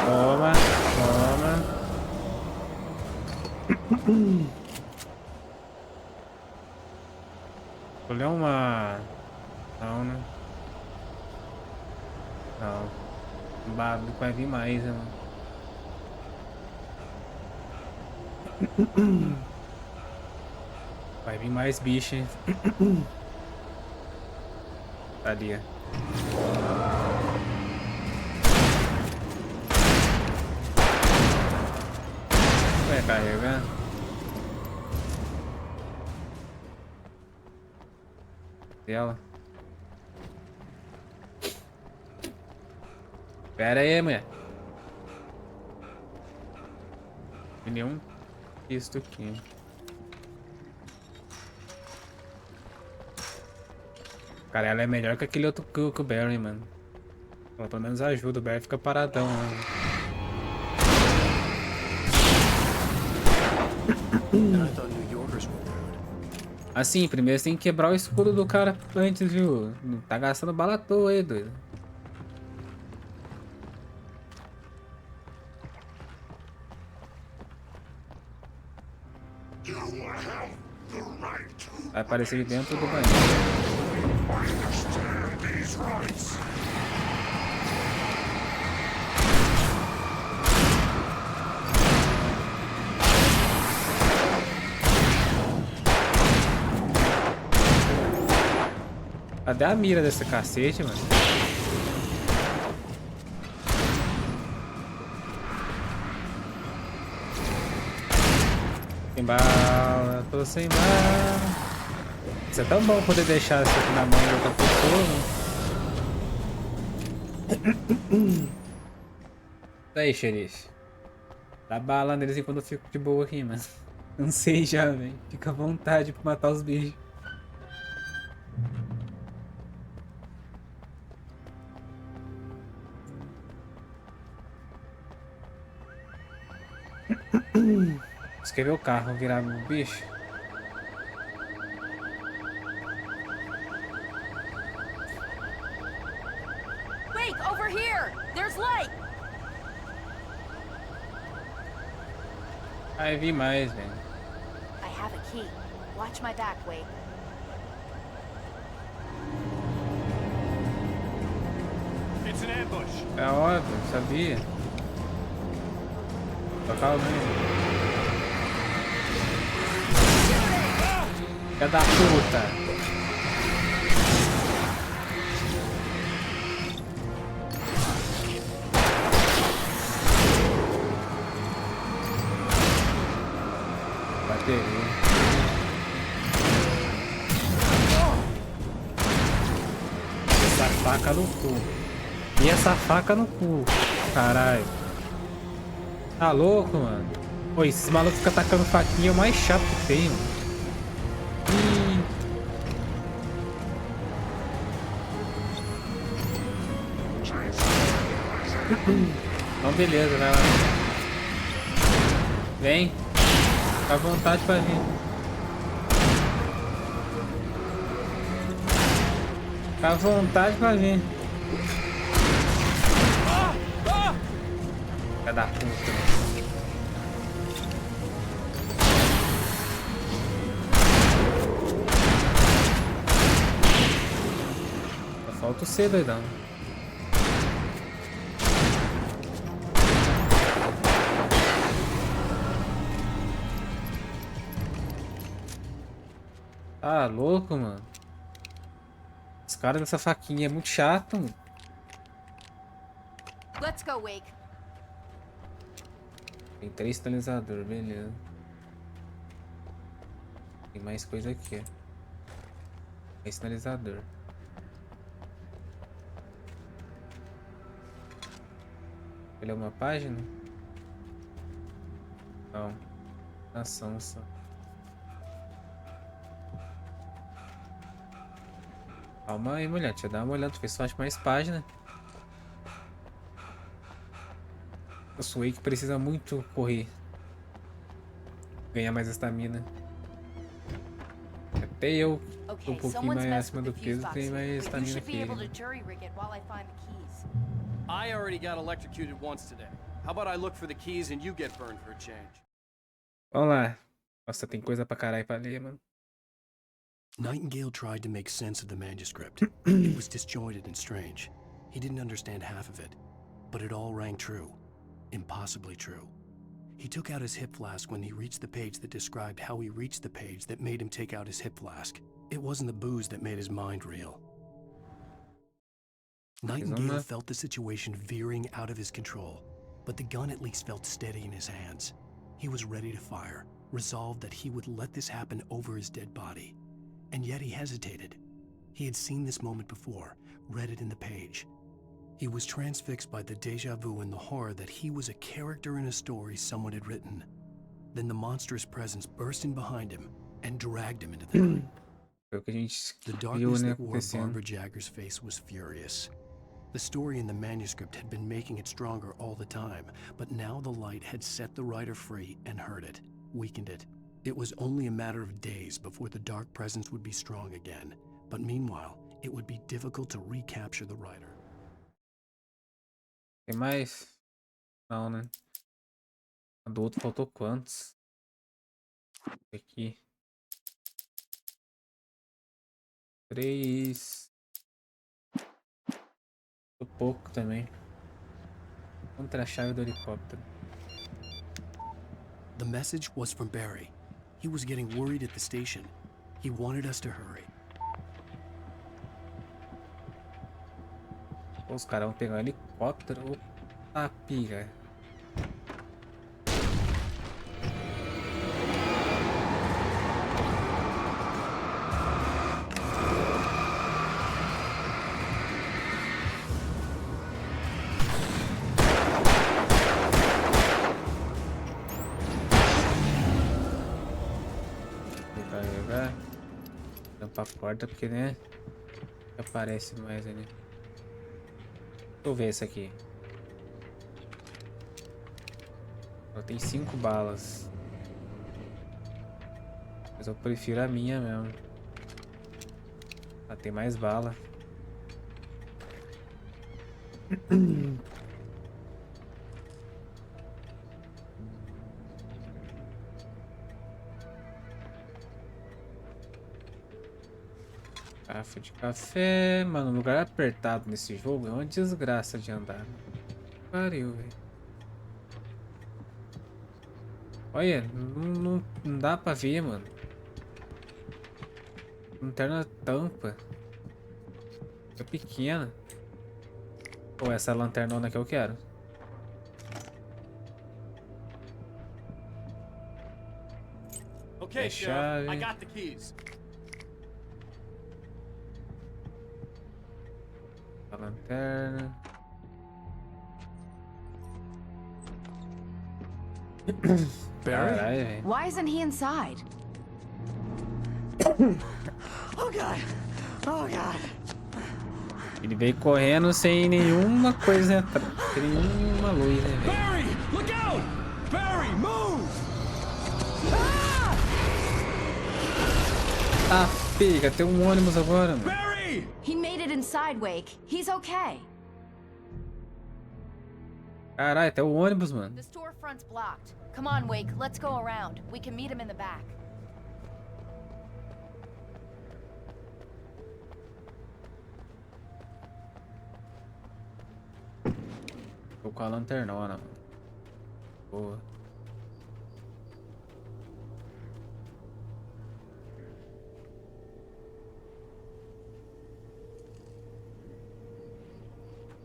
Toma, toma. Vou ler uma... Não, né? Não. O barulho vai vir mais, né, mano? Vai vir mais bicho, hein? Ali, ó. Vai carregar. Ela. Pera aí, mulher. Nenhum isto aqui. Cara, ela é melhor que aquele outro que o Barry, mano. Ela pelo menos ajuda, o Barry fica paradão, mano. Assim, primeiro você tem que quebrar o escudo do cara antes, viu? Não tá gastando bala à toa aí, doido. Vai aparecer dentro do banheiro. Cadê a mira desse cacete, mano? Sem bala, tô sem bala. Isso é tão bom poder deixar isso aqui na mão de outra pessoa, né? Aí, xerife. Dá bala neles enquanto eu fico de boa aqui, mano. Não sei já, velho. Fica à vontade pra matar os bichos. Você quer ver o carro virar um bicho? Wait, over here! There's light! Vai vir mais, velho. I have a key. Watch my back, Wake. It's an ambush. É óbvio, sabia. Só calma aí. Filha da puta. Bateria. Essa faca no cu. E essa faca no cu. Caralho. Tá louco, mano? Pô, esses malucos ficam atacando faquinha é o mais chato que tem, mano. Então beleza, vai lá. Vem. Fica à vontade pra vir. Fica à vontade pra vir. Filha da puta. Só falta o C, doidão. Tá louco, mano. Os caras dessa faquinha é muito chato, mano. Let's go, Wake. Tem 3 sinalizadores, beleza. Tem mais coisa aqui, ó. Tem sinalizador. Ele é uma página? Não. Ação só. Calma aí, mulher. Deixa eu dar uma olhada. Tu fez só mais página. Eu sou aí que precisa muito correr. Ganhar mais estamina. Até eu, tô um pouquinho mais acima do peso, tenho mais estamina que ele. I already got electrocuted once today. How about I look for the keys and you get burned for a change? Vamos lá. Nossa, tem coisa pra caralho pra ler, mano. Nightingale tried to make sense of the manuscript. It was disjointed and strange. He didn't understand half of it, but it all rang true. Impossibly true. He took out his hip flask when he reached the page that described how he reached the page that made him take out his hip flask. It wasn't the booze that made his mind reel. Nightingale felt the situation veering out of his control, but the gun at least felt steady in his hands. He was ready to fire, resolved that he would let this happen over his dead body. And yet he hesitated. He had seen this moment before, read it in the page. He was transfixed by the déjà vu and the horror that he was a character in a story someone had written. Then the monstrous presence burst in behind him and dragged him into the night. The darkness that wore Barbara Jagger's face was furious. The story in the manuscript had been making it stronger all the time, but now the light had set the writer free and hurt it, weakened it. It was only a matter of days before the dark presence would be strong again, but meanwhile, it would be difficult to recapture the writer. Tem mais? Não, né? A do outro faltou quantos? Aqui. 3. Faltou pouco também. Contra a chave do helicóptero. The message was from Barry. He was getting worried at the station. He wanted us to hurry. Os caras vão pegar um helicóptero. Opa, piga. Vai tampar a porta porque, né? Aparece mais ali. Deixa eu ver esse aqui. Só tem 5 balas. Mas eu prefiro a minha mesmo. Ela tem mais bala. Garrafa de café. Mano, um lugar apertado nesse jogo é uma desgraça de andar. Pariu, velho. Olha, não dá pra ver, mano. Lanterna tampa. É pequena. Pô, essa lanternona que eu quero. Okay, É Sheriff, I chave. got the keys. A lanterna. Barry? Caralho, velho. Why isn't he inside? Oh God! Oh God! Ele veio correndo sem nenhuma coisa atrás. Sem nenhuma luz, né, velho? Barry, look out! Barry, move! Ah, pega, tem um ônibus agora, mano. Barry! He made it inside, Wake. He's okay. Caralho, tem o ônibus, mano. The storefront's blocked. Come on, Wake. Let's go around. We can meet him in the back. Tô com a lanternona, mano. Boa.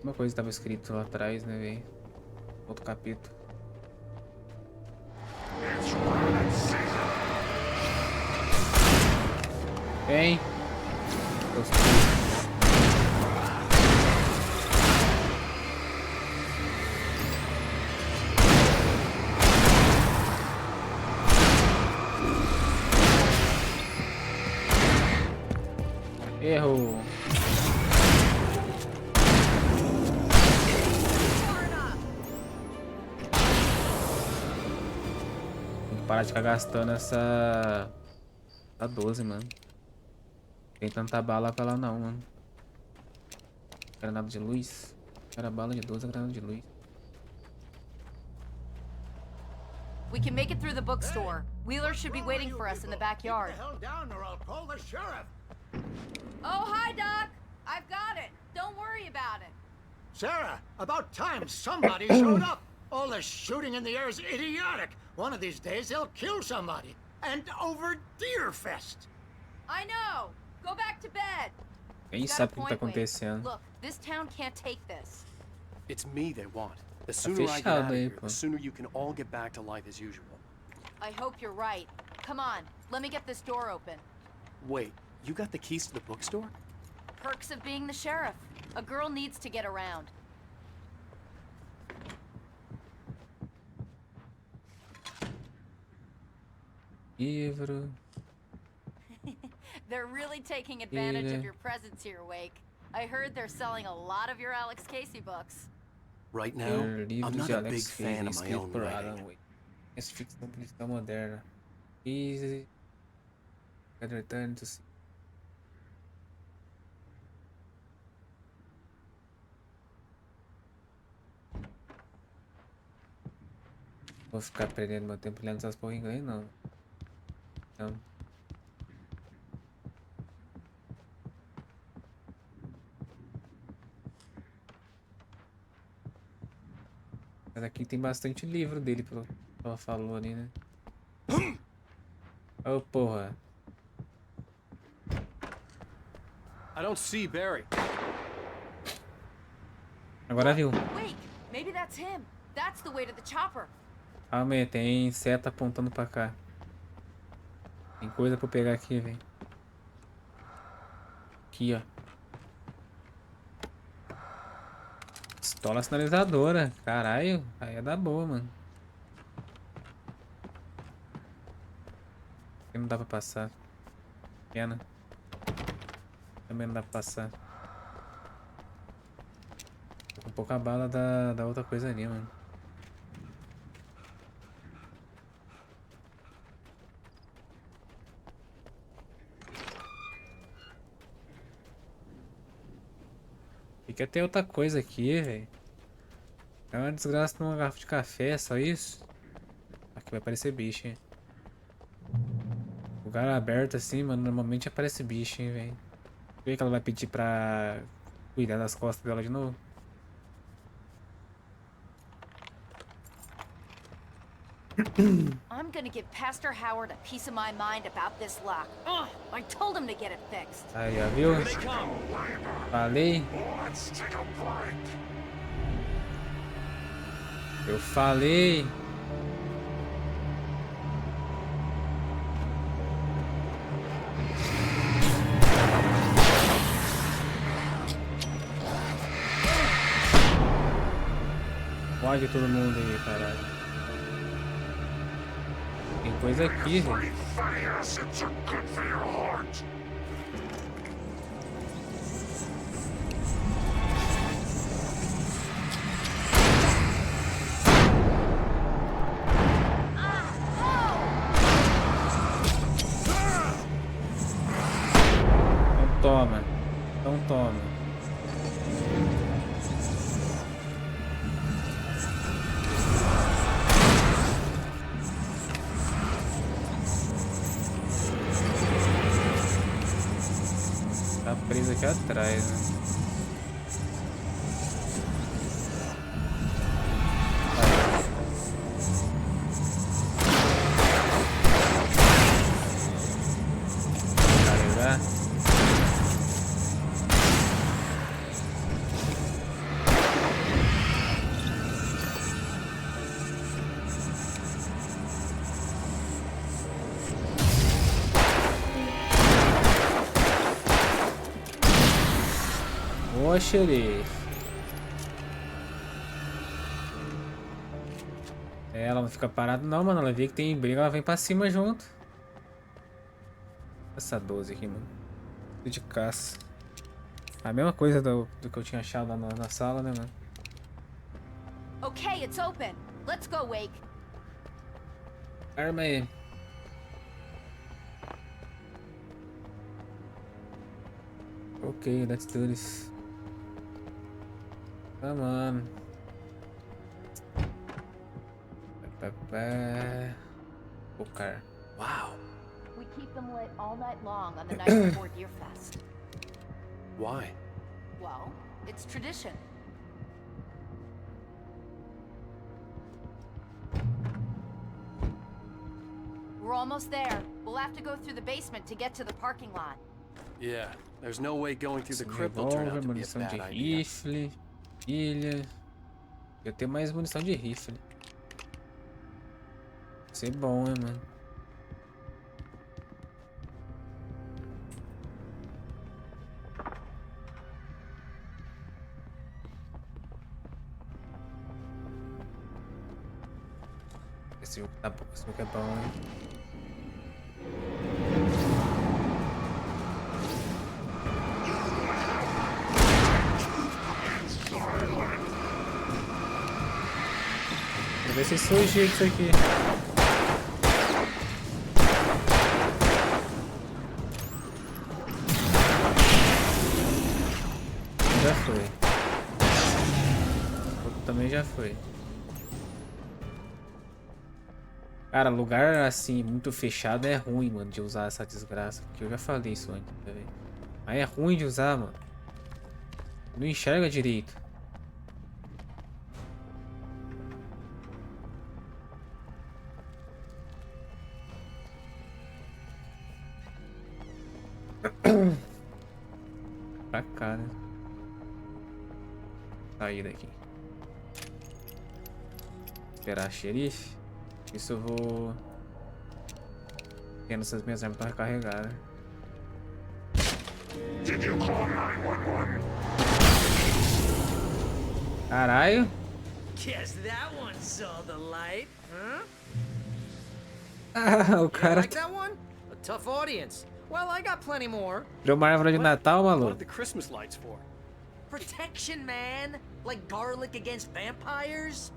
Uma coisa estava escrito lá atrás, né, velho? Outro capítulo. Vem. Erro. Tem que parar de ficar gastando essa... A 12, mano. Tem tanta bala pra lá não, mano. Granada de luz. Era bala de 12, granada de luz. We can make it through the bookstore. Wheeler should be waiting for us in the backyard. Keep the hell down or I'll call the sheriff. Oh, hi, Doc. I've got it. Don't worry about it. Sarah, about time somebody showed up. All this shooting in the air is idiotic. One of these days they'll kill somebody. And over Deerfest. I know. Go back to bed. Quem You got a sabe o que tá point, Wade. acontecendo? Look, this town can't take this. It's me they want. The sooner I get fechado out of aí, here, pô. the sooner you can all get back to life as usual. I hope you're right. Come on, let me get this door open. Wait, you got the keys to the bookstore? Perks of being the sheriff. A girl needs to get around. Livro. They're really taking advantage Yeah. of your presence here, Wake. I heard they're selling a lot of your Alex Casey books. Right now, Livro I'm de not a Alex big fan Casey, of my escrito own por writing. Alan Wake. Essa ficção política moderna. Easy. Return to... Vou ficar perdendo meu tempo lendo essas porra em inglês, não. Não. Mas aqui tem bastante livro dele, pelo que ela falou ali, né? Oh, porra. I don't see Barry. Agora viu. Wake, maybe that's him. That's the way to the chopper. Calma aí, tem seta apontando pra cá. Tem coisa pra eu pegar aqui, velho. Aqui, ó. Pistola sinalizadora. Caralho, aí é da boa, mano. Aqui não dá pra passar. Pena. Também não dá pra passar. Tô com pouca bala da outra coisa ali, mano. E quer ter outra coisa aqui, velho. É uma desgraça numa garrafa de café, só isso. Aqui vai aparecer bicho, hein. Lugar aberto assim, mano, normalmente aparece bicho, hein, velho. Vê que ela vai pedir pra cuidar das costas dela de novo. I'm gonna give Pastor Howard a piece of my mind about this lock. Ugh, I told him to get it fixed. Aí, ó, viu? Falei. Eu falei. Pode todo mundo aí, caralho. Tem coisa aqui, velho. Então toma. Então toma. Tá preso aqui atrás, né? Carregar. Ô, xerife. Ela não fica parada não, mano. Ela vê que tem briga, ela vem pra cima junto. Essa 12 aqui, mano. Tudo de caça. A mesma coisa do que eu tinha achado lá na sala, né, mano? Okay, it's open. Let's go, Wake. Arma aí. Ok, let's do this. Come on. Poker. Wow. We keep them lit all night long on the night before Deer Fest. Why? Well, it's tradition. We're almost there. We'll have to go through the basement to get to the parking lot. Yeah, there's no way going through the crypt will Revólver, turn out to be a munição bad de idea. rifle, pilha. Eu tenho mais munição de rifle. Vai ser bom, hein, mano. Esse jogo tá bom, esse jogo é bom, hein. Vou ver se surgiu isso aqui. Já foi. Outro também já foi. Cara, lugar assim, muito fechado é ruim, mano, de usar essa desgraça. Que eu já falei isso antes, tá vendo? Aí é ruim de usar, mano. Não enxerga direito. Pra cá, né? Sair daqui. Esperar a xerife. Isso eu vou tendo essas minhas armas pra recarregar, né? Caralho! Guess that one saw the light, huh? Ah, o You cara. like that one? A tough audience. Well, I got plenty more. Criou uma árvore de Natal, What are maluco. the Christmas lights for? Protection, man. Like garlic against vampires.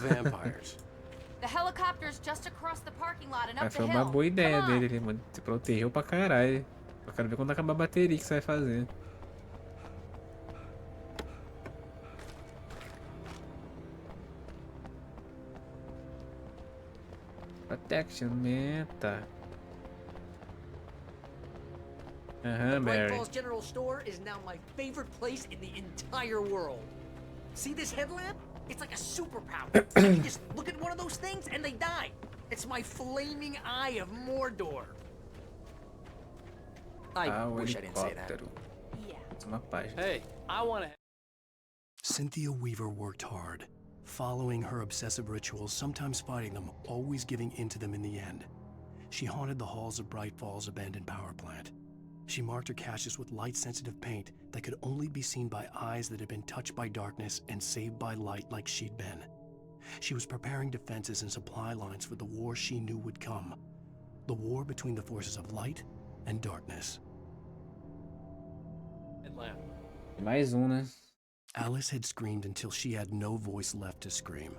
Vampires. The helicopter's just across the parking lot and Mas up the foi uma hill. boa ideia Come on. dele, mano. Se protegeu pra caralho. Eu quero ver quando acabar a bateria que você vai fazer. Protection, meta. The Bright Barry. Falls General Store is now my favorite place in the entire world. See this headlamp? It's like a superpower. I can just look at one of those things and they die. It's my flaming eye of Mordor. I wish I didn't say that. Helicóptero. Yeah. Uma página. Hey, I want to... Cynthia Weaver worked hard, following her obsessive rituals, sometimes fighting them, always giving in to them in the end. She haunted the halls of Bright Falls' abandoned power plant. She marked her caches with light-sensitive paint that could only be seen by eyes that had been touched by darkness and saved by light like she'd been. She was preparing defenses and supply lines for the war she knew would come. The war between the forces of light and darkness. Headlamp. Mais né? Alice had screamed until she had no voice left to scream.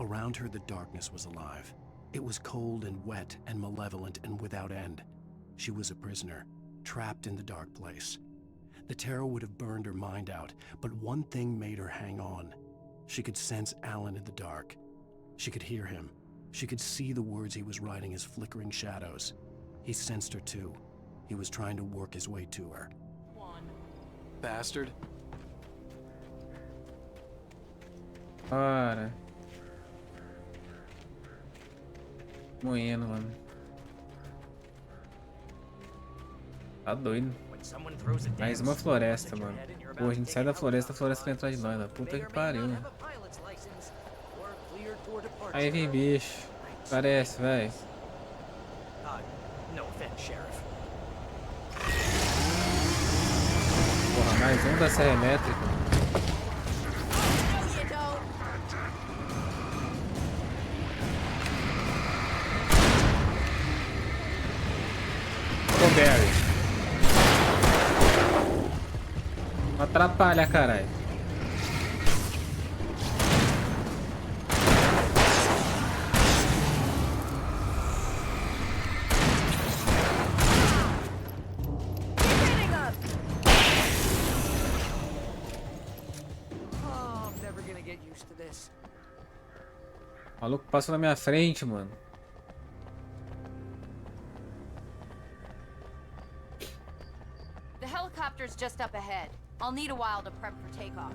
Around her, the darkness was alive. It was cold and wet and malevolent and without end. She was a prisoner, trapped in the dark place. The terror would have burned her mind out, but one thing made her hang on. She could sense Alan in the dark. She could hear him. She could see the words he was writing as flickering shadows. He sensed her too. He was trying to work his way to her. Bastard. Para. Moendo, mano. Tá doido. Mais uma floresta, mano. Pô, a gente sai da floresta, a floresta vai atrás de nós, né? Puta que pariu, né? Aí vem bicho. Parece, vai. No offense, Sheriff. Porra, mais um da serra elétrica. Ô, Barry. Não atrapalha, caralho. O maluco passou na minha frente, mano. The helicopter's just up ahead. I'll need a while to prep for takeoff.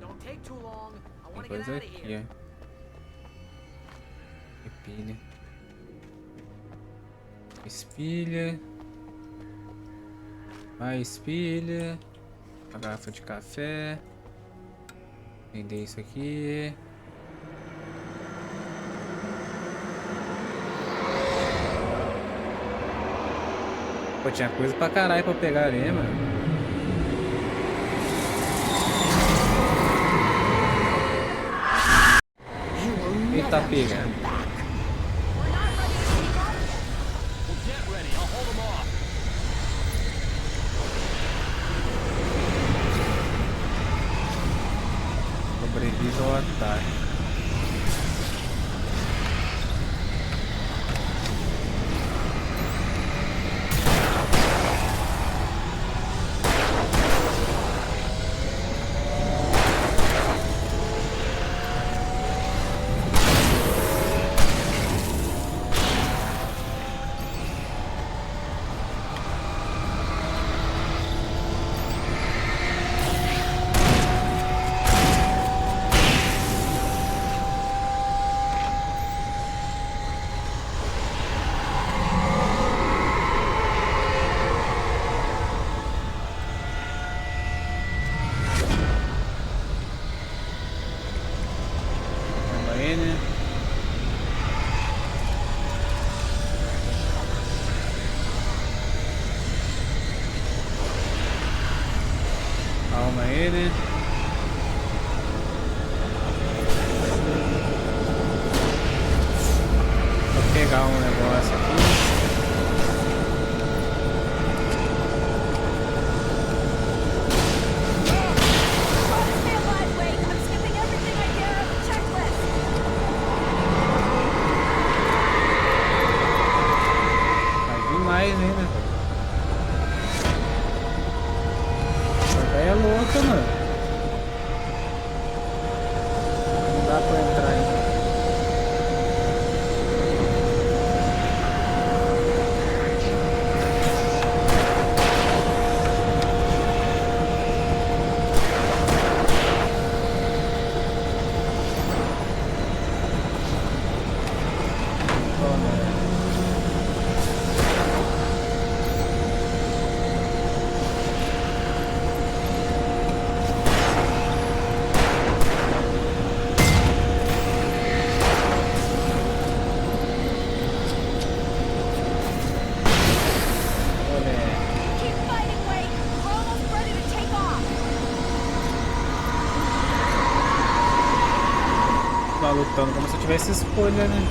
Don't take too long. I want to Tem get coisa out of aqui, here. ó. Empilha. Espilha. Mais pilha. Uma garrafa de café. Vender isso aqui. Pô, tinha coisa pra caralho pra pegar ali, mano. Eita, pega. Sobrevive ao ataque. Calma ele. Vou pegar um negócio aqui. tratando como se eu tivesse escolha, né?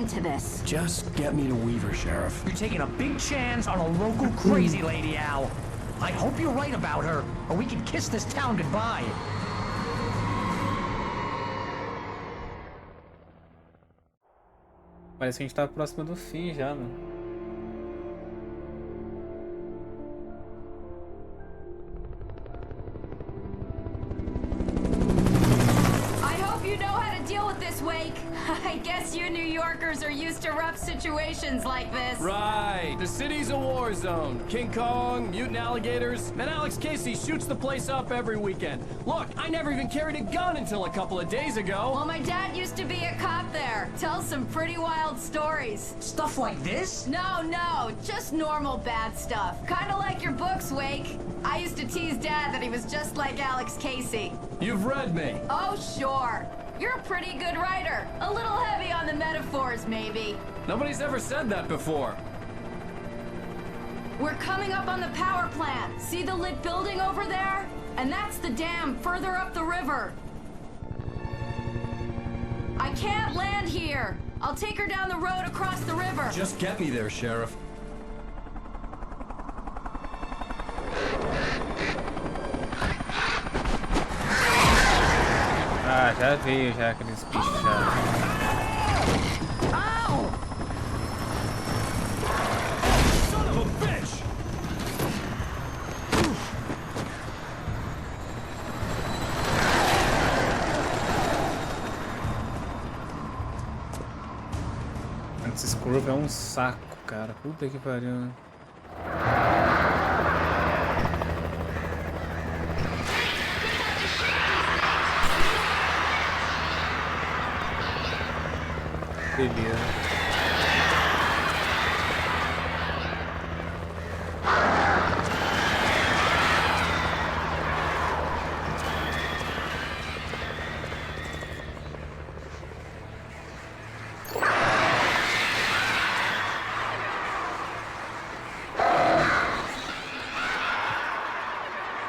To this. Just get me to Weaver, Sheriff. You're taking a big chance on a local crazy lady, Al. I hope you're right about her, or we can kiss this town goodbye. Parece que a gente tá próximo do fim já, mano. I guess you New Yorkers are used to rough situations like this. Right. The city's a war zone. King Kong, mutant alligators, and Alex Casey shoots the place up every weekend. Look, I never even carried a gun until a couple of days ago. Well, my dad used to be a cop there. Tells some pretty wild stories. Stuff like this? No, just normal bad stuff. Kinda like your books, Wake. I used to tease Dad that he was just like Alex Casey. You've read me. Oh, sure. You're a pretty good writer. A little heavy on the metaphors, maybe. Nobody's ever said that before. We're coming up on the power plant. See the lit building over there? And that's the dam further up the river. I can't land here. I'll take her down the road across the river. Just get me there, Sheriff. Ah, já veio já aqueles bichos já. Son of a bitch! Esse curva é um saco, cara. Puta que pariu. Beleza.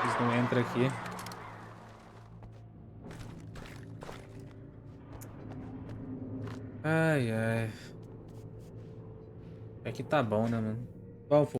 Eles não entram aqui. Ai, ai. Aqui tá bom, né, mano? Bom,